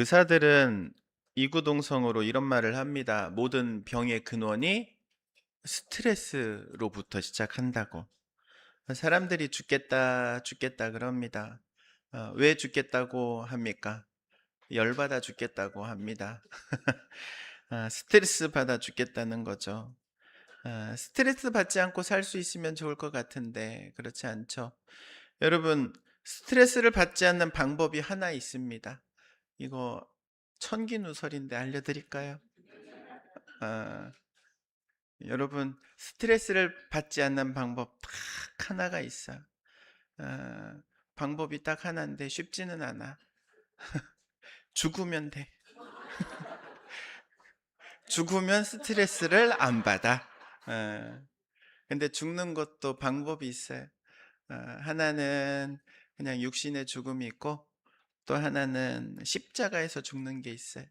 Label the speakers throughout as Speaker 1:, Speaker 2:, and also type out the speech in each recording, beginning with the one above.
Speaker 1: 의사들은 이구동성으로 이런 말을 합니다. 모든 병의 근원이 스트레스로부터 시작한다고. 사람들이 죽겠다, 죽겠다 그럽니다. 왜 죽겠다고 합니까? 열받아 죽겠다고 합니다. 스트레스 받아 죽겠다는 거죠. 스트레스 받지 않고 살 수 있으면 좋을 것 같은데, 그렇지 않죠? 여러분, 스트레스를 받지 않는 방법이 하나 있습니다. 이거 천기누설인데 알려드릴까요? 아, 여러분, 스트레스를 받지 않는 방법 딱 하나가 있어. 아, 방법이 딱 하나인데 쉽지는 않아. 죽으면 돼. 죽으면 스트레스를 안 받아. 아, 근데 죽는 것도 방법이 있어요. 하나는 그냥 육신의 죽음이 있고, 또 하나는 십자가에서 죽는 게 있어요.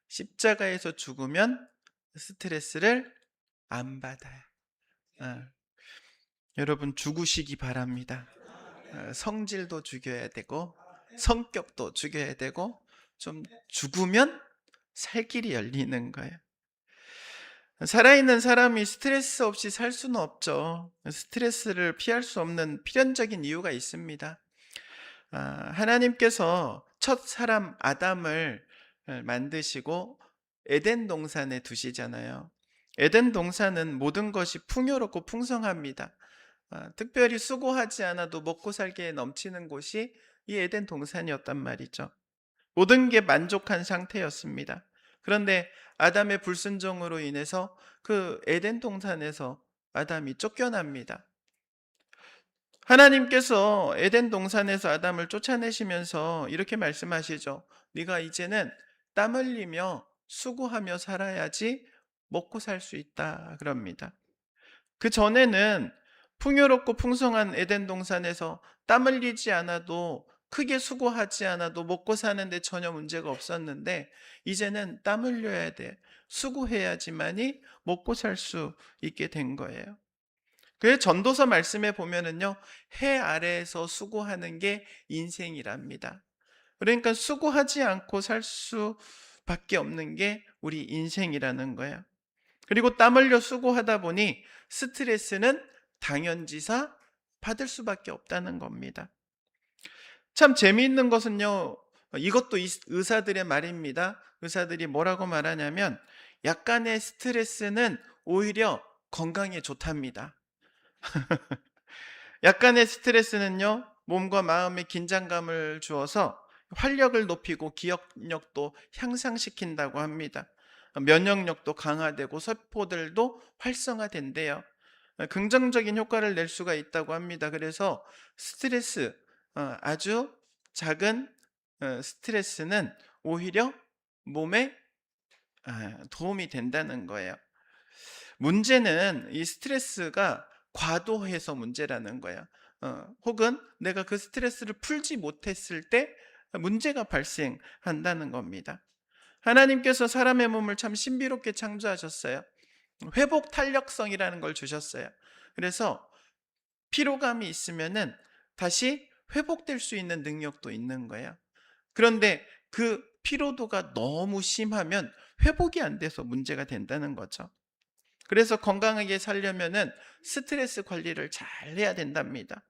Speaker 1: 십자가에서 죽으면 스트레스를 안 받아요. 어, 여러분 죽으시기 바랍니다. 성질도 죽여야 되고 성격도 죽여야 되고 좀 죽으면 살 길이 열리는 거예요. 살아있는 사람이 스트레스 없이 살 수는 없죠. 스트레스를 피할 수 없는 필연적인 이유가 있습니다. 하나님께서 첫 사람 아담을 만드시고 에덴 동산에 두시잖아요. 에덴 동산은 모든 것이 풍요롭고 풍성합니다. 특별히 수고하지 않아도 먹고 살기에 넘치는 곳이 이 에덴 동산이었단 말이죠. 모든 게 만족한 상태였습니다. 그런데 아담의 불순종으로 인해서 그 에덴 동산에서 아담이 쫓겨납니다. 하나님께서 에덴 동산에서 아담을 쫓아내시면서 이렇게 말씀하시죠. 네가 이제는 땀 흘리며 수고하며 살아야지 먹고 살 수 있다 그럽니다. 그 전에는 풍요롭고 풍성한 에덴 동산에서 땀 흘리지 않아도 크게 수고하지 않아도 먹고 사는데 전혀 문제가 없었는데 이제는 땀 흘려야 돼. 수고해야지만이 먹고 살 수 있게 된 거예요. 그 전도서 말씀에 보면은요, 해 아래에서 수고하는 게 인생이랍니다. 그러니까 수고하지 않고 살 수밖에 없는 게 우리 인생이라는 거예요. 그리고 땀 흘려 수고하다 보니 스트레스는 당연지사 받을 수밖에 없다는 겁니다. 참 재미있는 것은요, 이것도 의사들의 말입니다. 의사들이 뭐라고 말하냐면 약간의 스트레스는 오히려 건강에 좋답니다. 약간의 스트레스는요, 몸과 마음에 긴장감을 주어서 활력을 높이고 기억력도 향상시킨다고 합니다. 면역력도 강화되고 세포들도 활성화된대요. 긍정적인 효과를 낼 수가 있다고 합니다. 그래서 스트레스, 아주 작은 스트레스는 오히려 몸에 도움이 된다는 거예요. 문제는 이 스트레스가 과도해서 문제라는 거야. 혹은 내가 그 스트레스를 풀지 못했을 때 문제가 발생한다는 겁니다. 하나님께서 사람의 몸을 참 신비롭게 창조하셨어요. 회복 탄력성이라는 걸 주셨어요. 그래서 피로감이 있으면은 다시 회복될 수 있는 능력도 있는 거예요. 그런데 그 피로도가 너무 심하면 회복이 안 돼서 문제가 된다는 거죠. 그래서 건강하게 살려면은 스트레스 관리를 잘 해야 된답니다.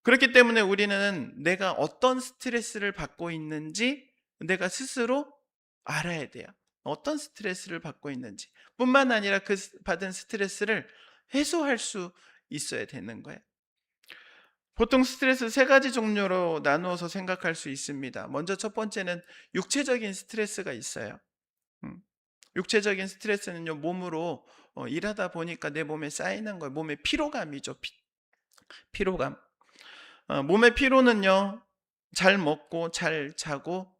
Speaker 1: 그렇기 때문에 우리는 내가 어떤 스트레스를 받고 있는지 내가 스스로 알아야 돼요. 어떤 스트레스를 받고 있는지. 뿐만 아니라 그 받은 스트레스를 해소할 수 있어야 되는 거예요. 보통 스트레스 세 가지 종류로 나누어서 생각할 수 있습니다. 먼저 첫 번째는 육체적인 스트레스가 있어요. 음. 육체적인 스트레스는요, 몸으로 일하다 보니까 내 몸에 쌓이는 거예요. 몸의 피로감이죠. 피로감. 몸의 피로는요, 잘 먹고 잘 자고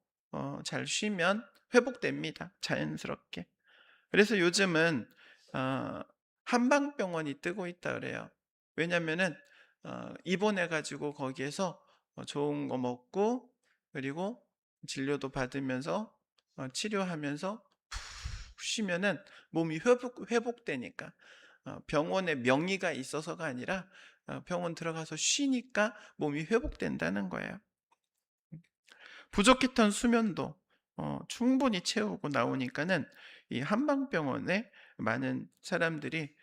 Speaker 1: 잘 쉬면 회복됩니다. 자연스럽게. 그래서 요즘은 한방병원이 뜨고 있다 그래요. 왜냐면은 입원해가지고 거기에서 좋은 거 먹고 그리고 진료도 받으면서 치료하면서 푹 쉬면은 몸이 회복되니까 병원에 명의가 있어서가 아니라 병원 들어가서 쉬니까 몸이 회복된다는 거예요. 부족했던 수면도 충분히 채우고 나오니까는 이 한방병원에 많은 사람들이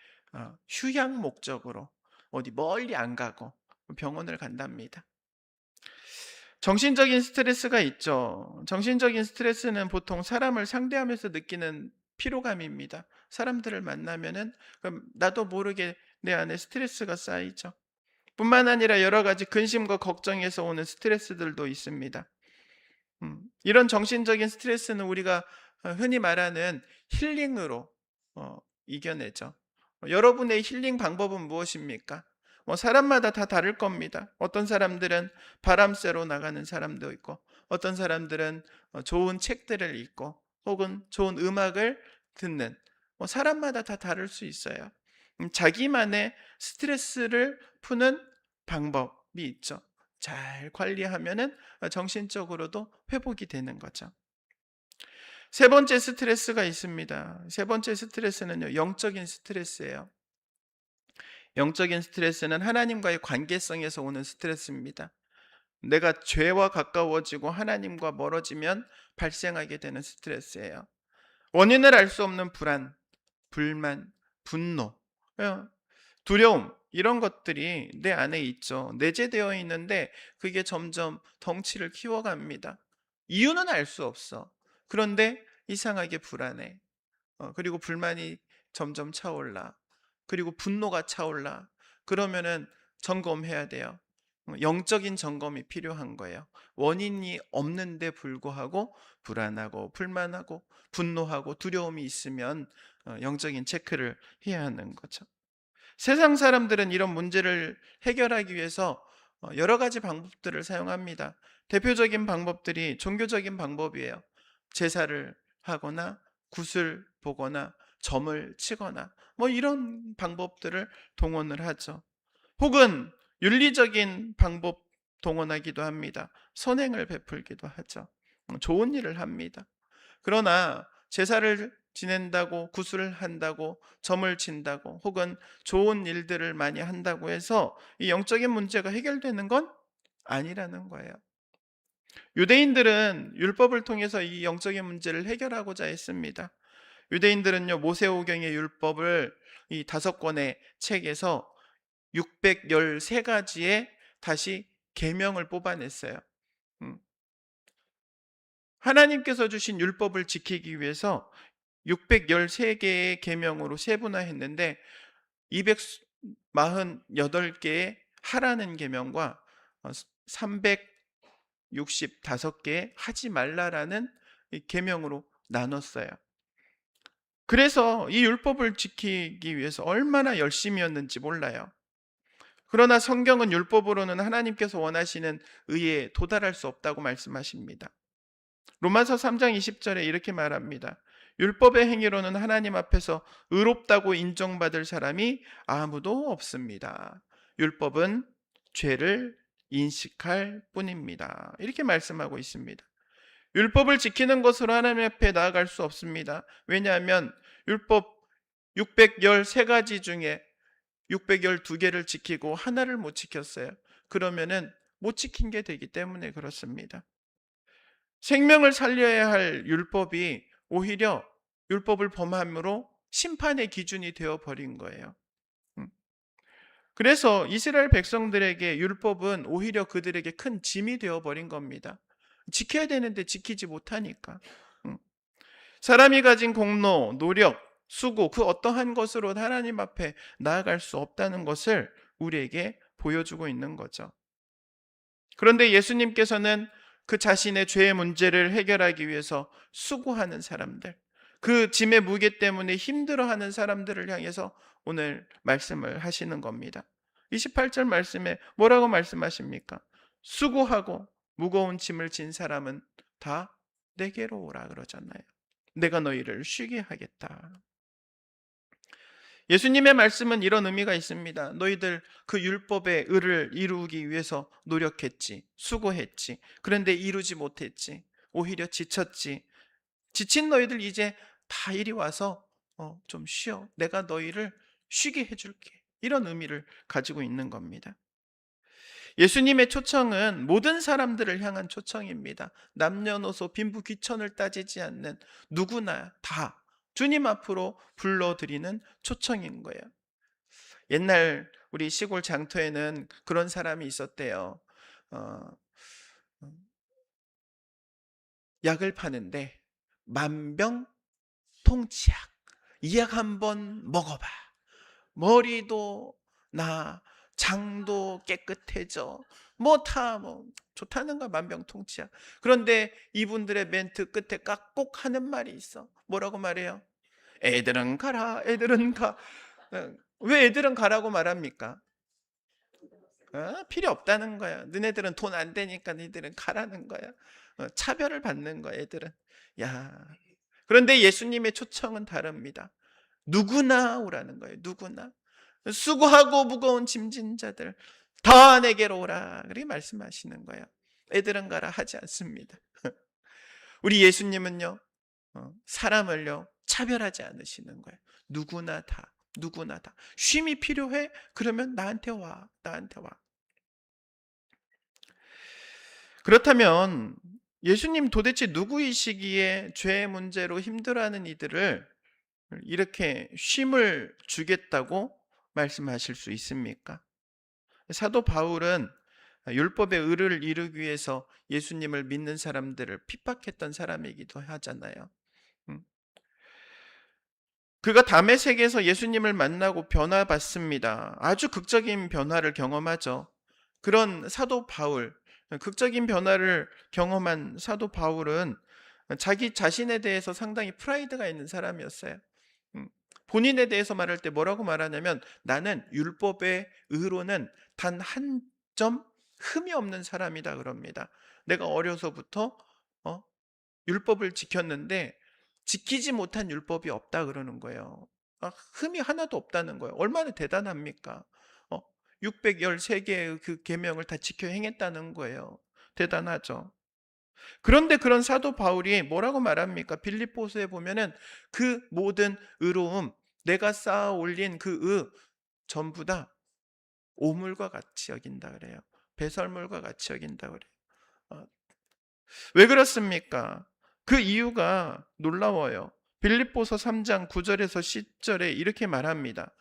Speaker 1: 휴양 목적으로 어디 멀리 안 가고 병원을 간답니다. 정신적인 스트레스가 있죠. 정신적인 스트레스는 보통 사람을 상대하면서 느끼는 피로감입니다. 사람들을 만나면은 그럼 나도 모르게 내 안에 스트레스가 쌓이죠. 뿐만 아니라 여러 가지 근심과 걱정에서 오는 스트레스들도 있습니다. 이런 정신적인 스트레스는 우리가 흔히 말하는 힐링으로 이겨내죠. 여러분의 힐링 방법은 무엇입니까? 사람마다 다 다를 겁니다. 어떤 사람들은 바람 쐬러 나가는 사람도 있고, 어떤 사람들은 좋은 책들을 읽고, 혹은 좋은 음악을 듣는, 사람마다 다 다를 수 있어요. 자기만의 스트레스를 푸는 방법이 있죠. 잘 관리하면은 정신적으로도 회복이 되는 거죠. 세 번째 스트레스가 있습니다. 세 번째 스트레스는요, 영적인 스트레스예요. 영적인 스트레스는 하나님과의 관계성에서 오는 스트레스입니다. 내가 죄와 가까워지고 하나님과 멀어지면 발생하게 되는 스트레스예요. 원인을 알 수 없는 불안, 불만, 분노, 두려움, 이런 것들이 내 안에 있죠. 내재되어 있는데 그게 점점 덩치를 키워갑니다. 이유는 알 수 없어. 그런데 이상하게 불안해. 그리고 불만이 점점 차올라. 그리고 분노가 차올라. 그러면은 점검해야 돼요. 영적인 점검이 필요한 거예요. 원인이 없는데 불구하고 불안하고 불만하고 분노하고 두려움이 있으면 영적인 체크를 해야 하는 거죠. 세상 사람들은 이런 문제를 해결하기 위해서 여러 가지 방법들을 사용합니다. 대표적인 방법들이 종교적인 방법이에요. 제사를 하거나 굿을 보거나 점을 치거나 이런 방법들을 동원을 하죠. 혹은 윤리적인 방법 동원하기도 합니다. 선행을 베풀기도 하죠. 좋은 일을 합니다. 그러나 제사를 지낸다고 굿을 한다고 점을 친다고 혹은 좋은 일들을 많이 한다고 해서 이 영적인 문제가 해결되는 건 아니라는 거예요. 유대인들은 율법을 통해서 이 영적인 문제를 해결하고자 했습니다. 유대인들은요, 모세오경의 율법을 이 5권의 책에서 613가지의 다시 계명을 뽑아냈어요. 음, 하나님께서 주신 율법을 지키기 위해서 613개의 계명으로 세분화했는데 248개의 하라는 계명과 365개의 하지 말라라는 계명으로 나눴어요. 그래서 이 율법을 지키기 위해서 얼마나 열심이었는지 몰라요. 그러나 성경은 율법으로는 하나님께서 원하시는 의에 도달할 수 없다고 말씀하십니다. 로마서 3장 20절에 이렇게 말합니다. 율법의 행위로는 하나님 앞에서 의롭다고 인정받을 사람이 아무도 없습니다. 율법은 죄를 인식할 뿐입니다. 이렇게 말씀하고 있습니다. 율법을 지키는 것으로 하나님 앞에 나아갈 수 없습니다. 왜냐하면 율법 613가지 중에 612개를 지키고 하나를 못 지켰어요. 그러면은 못 지킨 게 되기 때문에 그렇습니다. 생명을 살려야 할 율법이 오히려 율법을 범함으로 심판의 기준이 되어 버린 거예요. 음. 그래서 이스라엘 백성들에게 율법은 오히려 그들에게 큰 짐이 되어 버린 겁니다. 지켜야 되는데 지키지 못하니까. 음. 사람이 가진 공로, 노력, 수고, 그 어떠한 것으로 하나님 앞에 나아갈 수 없다는 것을 우리에게 보여주고 있는 거죠. 그런데 예수님께서는 그 자신의 죄의 문제를 해결하기 위해서 수고하는 사람들, 그 짐의 무게 때문에 힘들어하는 사람들을 향해서 오늘 말씀을 하시는 겁니다. 28절 말씀에 뭐라고 말씀하십니까? 수고하고 무거운 짐을 진 사람은 다 내게로 오라 그러잖아요. 내가 너희를 쉬게 하겠다. 예수님의 말씀은 이런 의미가 있습니다. 너희들 그 율법의 의를 이루기 위해서 노력했지, 수고했지. 그런데 이루지 못했지. 오히려 지쳤지. 지친 너희들 이제 다 이리 와서 좀 쉬어. 내가 너희를 쉬게 해줄게. 이런 의미를 가지고 있는 겁니다. 예수님의 초청은 모든 사람들을 향한 초청입니다. 남녀노소 빈부 귀천을 따지지 않는 누구나 다 주님 앞으로 불러드리는 초청인 거예요. 옛날 우리 시골 장터에는 그런 사람이 있었대요. 어, 약을 파는데 만병통치약, 이 약 한번 먹어봐. 머리도 나, 장도 깨끗해져. 뭐 좋다는 거야, 만병통치약. 그런데 이분들의 멘트 끝에 꼭 하는 말이 있어. 뭐라고 말해요? 애들은 가라, 애들은 가. 왜 애들은 가라고 말합니까? 필요 없다는 거야. 너네들은 돈 안 되니까 너희들은 가라는 거야. 차별을 받는 거야, 애들은. 야. 그런데 예수님의 초청은 다릅니다. 누구나 오라는 거예요. 누구나. 수고하고 무거운 짐진 자들 다 내게로 오라. 그렇게 말씀하시는 거예요. 애들은 가라 하지 않습니다. 우리 예수님은요, 사람을요, 차별하지 않으시는 거예요. 누구나 다, 누구나 다. 쉼이 필요해? 그러면 나한테 와. 나한테 와. 그렇다면 예수님 도대체 누구이시기에 죄의 문제로 힘들어하는 이들을 이렇게 쉼을 주겠다고 말씀하실 수 있습니까? 사도 바울은 율법의 의를 이루기 위해서 예수님을 믿는 사람들을 핍박했던 사람이기도 하잖아요. 음. 그가 다메섹에서 예수님을 만나고 변화받습니다. 아주 극적인 변화를 경험하죠. 그런 사도 바울, 극적인 변화를 경험한 사도 바울은 자기 자신에 대해서 상당히 프라이드가 있는 사람이었어요. 음, 본인에 대해서 말할 때 뭐라고 말하냐면 나는 율법의 의로는 단 한 점 흠이 없는 사람이다 그럽니다. 내가 어려서부터 어, 율법을 지켰는데 지키지 못한 율법이 없다 그러는 거예요. 흠이 하나도 없다는 거예요. 얼마나 대단합니까? 613개의 그 계명을 다 지켜 행했다는 거예요. 대단하죠. 그런데 그런 사도 바울이 뭐라고 말합니까? 빌립보서에 보면은 그 모든 의로움, 내가 쌓아 올린 그 전부 다 오물과 같이 여긴다 그래요. 배설물과 같이 여긴다 그래요. 어, 왜 그렇습니까? 그 이유가 놀라워요. 빌립보서 3장 9절에서 10절에 이렇게 말합니다.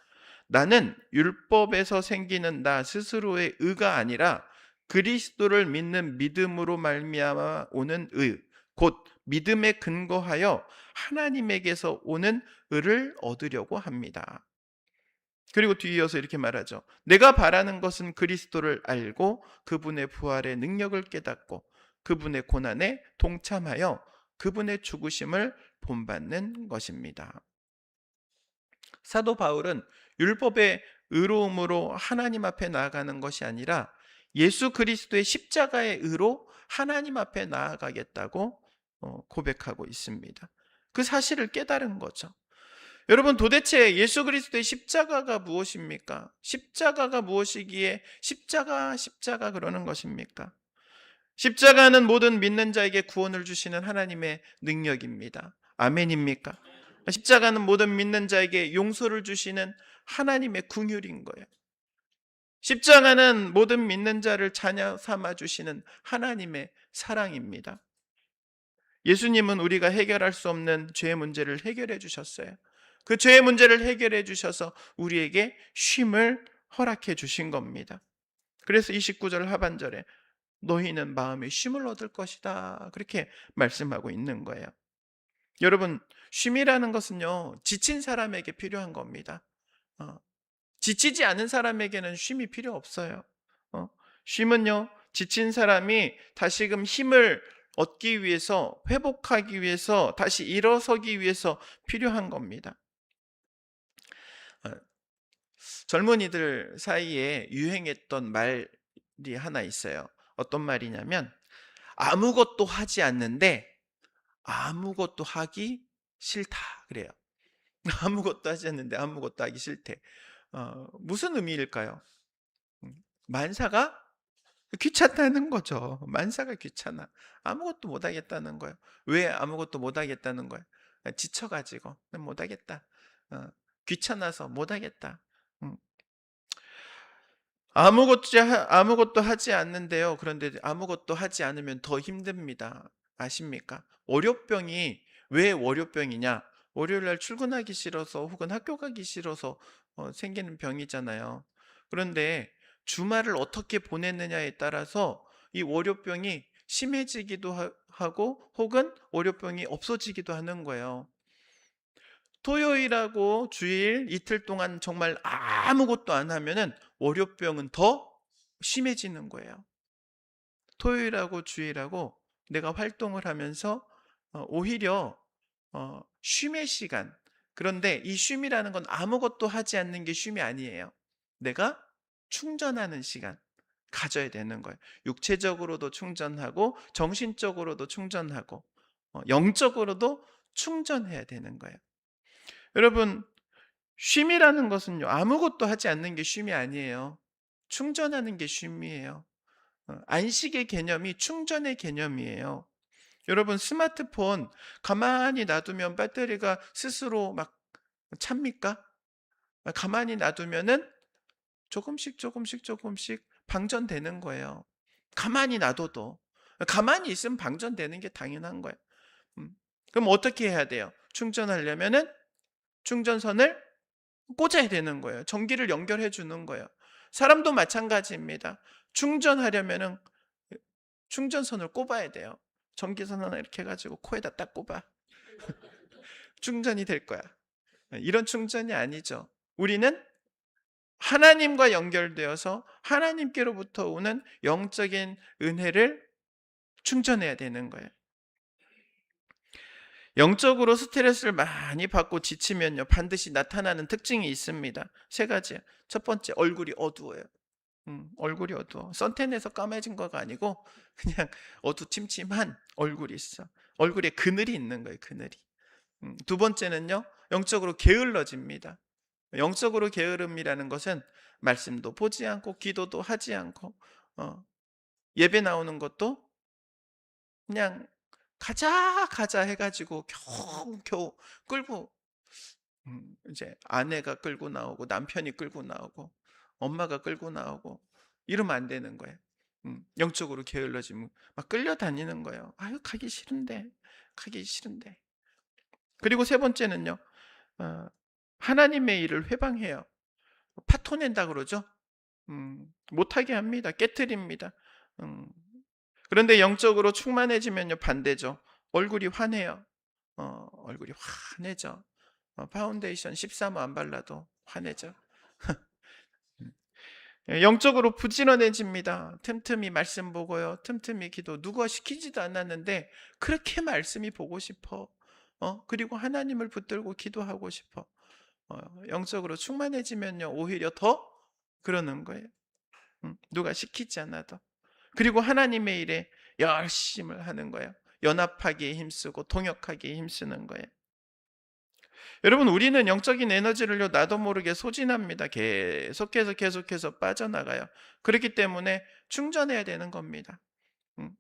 Speaker 1: 나는 율법에서 생기는 나 스스로의 의가 아니라 그리스도를 믿는 믿음으로 말미암아 오는 의, 곧 믿음에 근거하여 하나님에게서 오는 의를 얻으려고 합니다. 그리고 뒤이어서 이렇게 말하죠. 내가 바라는 것은 그리스도를 알고 그분의 부활의 능력을 깨닫고 그분의 고난에 동참하여 그분의 죽으심을 본받는 것입니다. 사도 바울은 율법의 의로움으로 하나님 앞에 나아가는 것이 아니라 예수 그리스도의 십자가의 의로 하나님 앞에 나아가겠다고 고백하고 있습니다. 그 사실을 깨달은 거죠. 여러분 도대체 예수 그리스도의 십자가가 무엇입니까? 십자가가 무엇이기에 십자가 그러는 것입니까? 십자가는 모든 믿는 자에게 구원을 주시는 하나님의 능력입니다. 아멘입니까? 십자가는 모든 믿는 자에게 용서를 주시는 하나님의 긍휼인 거예요. 십자가는 모든 믿는 자를 자녀 삼아 주시는 하나님의 사랑입니다. 예수님은 우리가 해결할 수 없는 죄의 문제를 해결해 주셨어요. 그 죄의 문제를 해결해 주셔서 우리에게 쉼을 허락해 주신 겁니다. 그래서 29절 하반절에 너희는 마음의 쉼을 얻을 것이다. 그렇게 말씀하고 있는 거예요. 여러분, 쉼이라는 것은요, 지친 사람에게 필요한 겁니다. 지치지 않은 사람에게는 쉼이 필요 없어요. 쉼은요, 지친 사람이 다시금 힘을 얻기 위해서, 회복하기 위해서, 다시 일어서기 위해서 필요한 겁니다. 어, 젊은이들 사이에 유행했던 말이 하나 있어요. 어떤 말이냐면, 아무것도 하지 않는데 아무것도 하기 싫다. 그래요. 아무것도 하지 않는데 아무것도 하기 싫대. 무슨 의미일까요? 만사가 귀찮다는 거죠. 만사가 귀찮아. 아무것도 못 하겠다는 거예요. 왜 아무것도 못 하겠다는 거예요? 지쳐가지고 못 하겠다. 귀찮아서 못 하겠다. 음. 아무것도 하지 않는데요. 그런데 아무것도 하지 않으면 더 힘듭니다. 아십니까? 월요병이 왜 월요병이냐? 월요일 날 출근하기 싫어서 혹은 학교 가기 싫어서 생기는 병이잖아요. 그런데 주말을 어떻게 보냈느냐에 따라서 이 월요병이 심해지기도 하고 혹은 월요병이 없어지기도 하는 거예요. 토요일하고 주일 이틀 동안 정말 아무것도 안 하면은 월요병은 더 심해지는 거예요. 토요일하고 주일하고 내가 활동을 하면서 오히려 쉼의 시간. 그런데 이 쉼이라는 건 아무것도 하지 않는 게 쉼이 아니에요. 내가 충전하는 시간 가져야 되는 거예요. 육체적으로도 충전하고 정신적으로도 충전하고 영적으로도 충전해야 되는 거예요. 여러분, 쉼이라는 것은요, 아무것도 하지 않는 게 쉼이 아니에요. 충전하는 게 쉼이에요. 안식의 개념이 충전의 개념이에요. 여러분, 스마트폰 가만히 놔두면 배터리가 스스로 막 찹니까? 가만히 놔두면은 조금씩 방전되는 거예요. 가만히 놔둬도. 가만히 있으면 방전되는 게 당연한 거예요. 음. 그럼 어떻게 해야 돼요? 충전하려면은 충전선을 꽂아야 되는 거예요. 전기를 연결해 주는 거예요. 사람도 마찬가지입니다. 충전하려면은 충전선을 꼽아야 돼요. 전기선 하나 이렇게 해가지고 코에다 딱 꼽아. 충전이 될 거야. 이런 충전이 아니죠. 우리는 하나님과 연결되어서 하나님께로부터 오는 영적인 은혜를 충전해야 되는 거예요. 영적으로 스트레스를 많이 받고 지치면요, 반드시 나타나는 특징이 있습니다. 세 가지. 첫 번째, 얼굴이 어두워요. 얼굴이 어두워. 선탠에서 까매진 거가 아니고 그냥 어두침침한 얼굴이 있어. 얼굴에 그늘이 있는 거예요. 그늘이. 두 번째는요, 영적으로 게을러집니다. 영적으로 게으름이라는 것은 말씀도 보지 않고 기도도 하지 않고 예배 나오는 것도 그냥 가자 해가지고 겨우 끌고 이제 아내가 끌고 나오고 남편이 끌고 나오고 엄마가 끌고 나오고 이러면 안 되는 거예요. 영적으로 게을러지면 막 끌려다니는 거예요. 아유, 가기 싫은데. 그리고 세 번째는요, 하나님의 일을 회방해요. 파토낸다 그러죠. 못하게 합니다. 깨트립니다. 음, 그런데 영적으로 충만해지면요, 반대죠. 얼굴이 환해요. 얼굴이 환해져. 파운데이션 13호 안 발라도 환해져. 영적으로 부지런해집니다. 틈틈이 말씀 보고요. 틈틈이 기도. 누가 시키지도 않았는데 그렇게 말씀이 보고 싶어. 그리고 하나님을 붙들고 기도하고 싶어. 영적으로 충만해지면요, 오히려 더 그러는 거예요. 누가 시키지 않아도. 그리고 하나님의 일에 열심을 하는 거예요. 연합하기에 힘쓰고 동역하기에 힘쓰는 거예요. 여러분, 우리는 영적인 에너지를요, 나도 모르게 소진합니다. 계속해서 빠져나가요. 그렇기 때문에 충전해야 되는 겁니다. 음.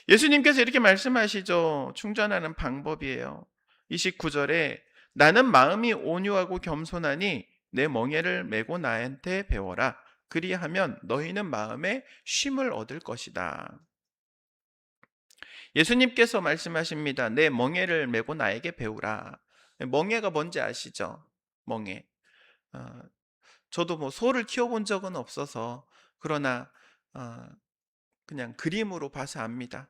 Speaker 1: 예수님께서 이렇게 말씀하시죠. 충전하는 방법이에요. 29절에 나는 마음이 온유하고 겸손하니 내 멍에를 메고 나한테 배워라. 그리하면 너희는 마음에 쉼을 얻을 것이다. 예수님께서 말씀하십니다. 내 멍에를 메고 나에게 배우라. 멍에가 뭔지 아시죠? 멍에. 어, 저도 뭐 소를 키워본 적은 없어서 그러나 그냥 그림으로 봐서 압니다.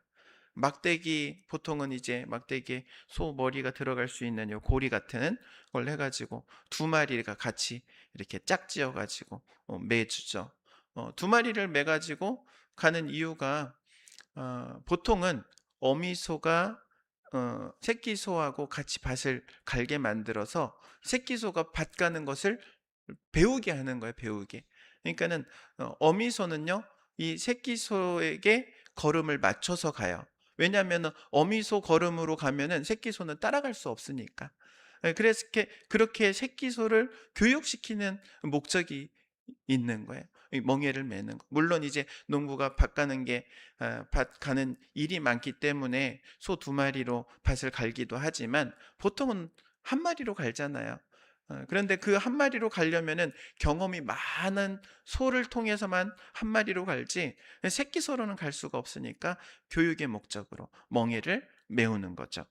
Speaker 1: 막대기, 보통은 이제 막대기에 소 머리가 들어갈 수 있는 요 고리 같은 걸 해가지고 두 마리가 같이 이렇게 짝지어 가지고 매주죠. 두 마리를 매가지고 가는 이유가 보통은 어미소가 새끼소하고 같이 밭을 갈게 만들어서 새끼소가 밭 가는 것을 배우게 하는 거예요. 배우게. 그러니까는 어미소는요, 이 새끼소에게 걸음을 맞춰서 가요. 왜냐하면 어미소 걸음으로 가면은 새끼소는 따라갈 수 없으니까. 그래서 그렇게 새끼소를 교육시키는 목적이 있는 거예요. 멍에를 매는 거. 물론 이제 농부가 밭 가는 게 밭 가는 일이 많기 때문에 소 두 마리로 밭을 갈기도 하지만 보통은 한 마리로 갈잖아요. 그런데 그 한 마리로 가려면은 경험이 많은 소를 통해서만 한 마리로 갈지 새끼 소로는 갈 수가 없으니까 교육의 목적으로 멍에를 메우는 거죠.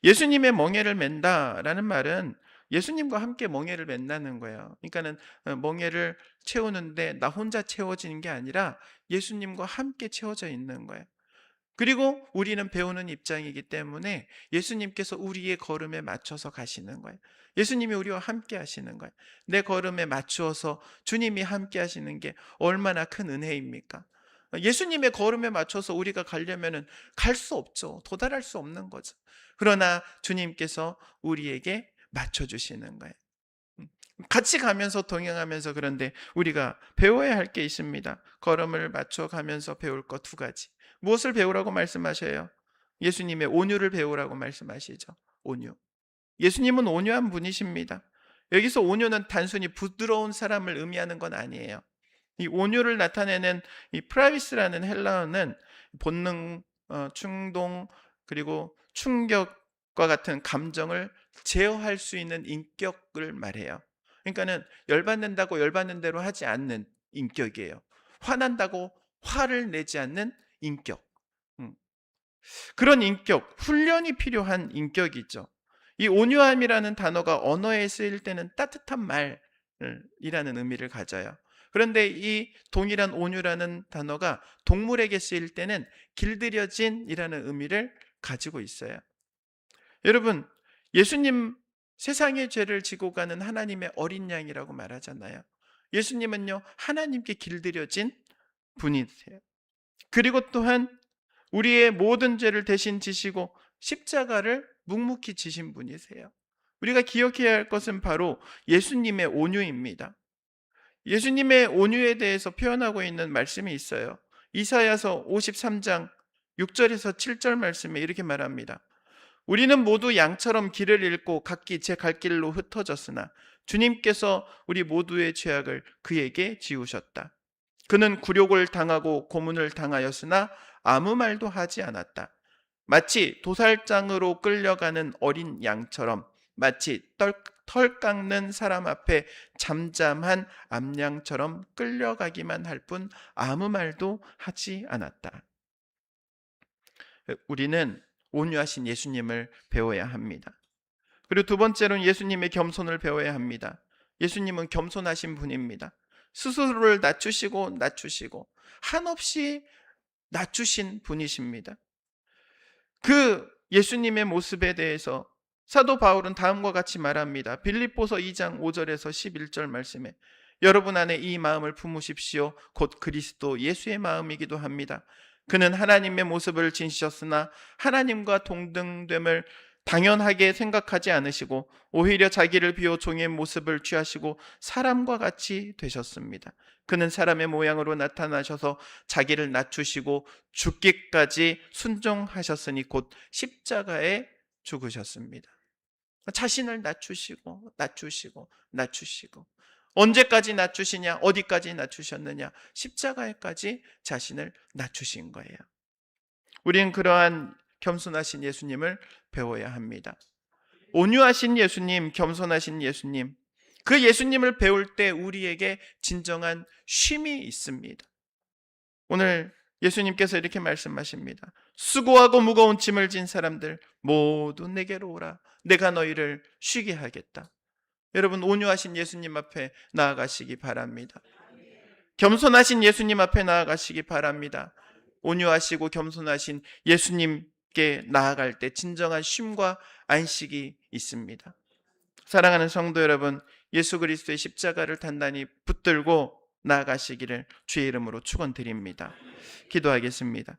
Speaker 1: 예수님의 멍에를 맨다라는 말은 예수님과 함께 멍에를 맨다는 거예요. 그러니까는 멍에를 채우는데 나 혼자 채워지는 게 아니라 예수님과 함께 채워져 있는 거예요. 그리고 우리는 배우는 입장이기 때문에 예수님께서 우리의 걸음에 맞춰서 가시는 거예요. 예수님이 우리와 함께 하시는 거예요. 내 걸음에 맞추어서 주님이 함께 하시는 게 얼마나 큰 은혜입니까? 예수님의 걸음에 맞춰서 우리가 가려면은 갈 수 없죠. 도달할 수 없는 거죠. 그러나 주님께서 우리에게 맞춰주시는 거예요. 같이 가면서 동행하면서 그런데 우리가 배워야 할 게 있습니다. 걸음을 맞춰 가면서 배울 것 두 가지. 무엇을 배우라고 말씀하셔요? 예수님의 온유를 배우라고 말씀하시죠. 온유. 예수님은 온유한 분이십니다. 여기서 온유는 단순히 부드러운 사람을 의미하는 건 아니에요. 이 온유를 나타내는 이 프라비스라는 헬라어는 본능, 충동, 그리고 충격과 같은 감정을 제어할 수 있는 인격을 말해요. 그러니까는 열받는다고 열받는 대로 하지 않는 인격이에요. 화난다고 화를 내지 않는 인격. 음. 그런 인격, 훈련이 필요한 인격이죠. 이 온유함이라는 단어가 언어에 쓰일 때는 따뜻한 말이라는 의미를 가져요. 그런데 이 동일한 온유라는 단어가 동물에게 쓰일 때는 길들여진이라는 의미를 가지고 있어요. 여러분, 예수님 세상의 죄를 지고 가는 하나님의 어린 양이라고 말하잖아요. 예수님은요, 하나님께 길들여진 분이세요. 그리고 또한 우리의 모든 죄를 대신 지시고 십자가를 묵묵히 지신 분이세요. 우리가 기억해야 할 것은 바로 예수님의 온유입니다. 예수님의 온유에 대해서 표현하고 있는 말씀이 있어요. 이사야서 53장 6절에서 7절 말씀에 이렇게 말합니다. 우리는 모두 양처럼 길을 잃고 각기 제 갈 길로 흩어졌으나 주님께서 우리 모두의 죄악을 그에게 지우셨다. 그는 굴욕을 당하고 고문을 당하였으나 아무 말도 하지 않았다. 마치 도살장으로 끌려가는 어린 양처럼, 마치 털 깎는 사람 앞에 잠잠한 암양처럼 끌려가기만 할 뿐 아무 말도 하지 않았다. 우리는 온유하신 예수님을 배워야 합니다. 그리고 두 번째로는 예수님의 겸손을 배워야 합니다. 예수님은 겸손하신 분입니다. 스스로를 낮추시고 한없이 낮추신 분이십니다. 그 예수님의 모습에 대해서 사도 바울은 다음과 같이 말합니다. 빌립보서 2장 5절에서 11절 말씀에 여러분 안에 이 마음을 품으십시오. 곧 그리스도 예수의 마음이기도 합니다. 그는 하나님의 모습을 지니셨으나 하나님과 동등됨을 당연하게 생각하지 않으시고 오히려 자기를 비워 종의 모습을 취하시고 사람과 같이 되셨습니다. 그는 사람의 모양으로 나타나셔서 자기를 낮추시고 죽기까지 순종하셨으니 곧 십자가에 죽으셨습니다. 자신을 낮추시고 언제까지 낮추시냐? 어디까지 낮추셨느냐? 십자가에까지 자신을 낮추신 거예요. 우리는 그러한 겸손하신 예수님을 배워야 합니다. 온유하신 예수님, 겸손하신 예수님, 그 예수님을 배울 때 우리에게 진정한 쉼이 있습니다. 오늘 예수님께서 이렇게 말씀하십니다. 수고하고 무거운 짐을 진 사람들 모두 내게로 오라. 내가 너희를 쉬게 하겠다. 여러분, 온유하신 예수님 앞에 나아가시기 바랍니다. 겸손하신 예수님 앞에 나아가시기 바랍니다. 온유하시고 겸손하신 예수님께 나아갈 때 진정한 쉼과 안식이 있습니다. 사랑하는 성도 여러분, 예수 그리스도의 십자가를 단단히 붙들고 나아가시기를 주의 이름으로 축원드립니다. 기도하겠습니다.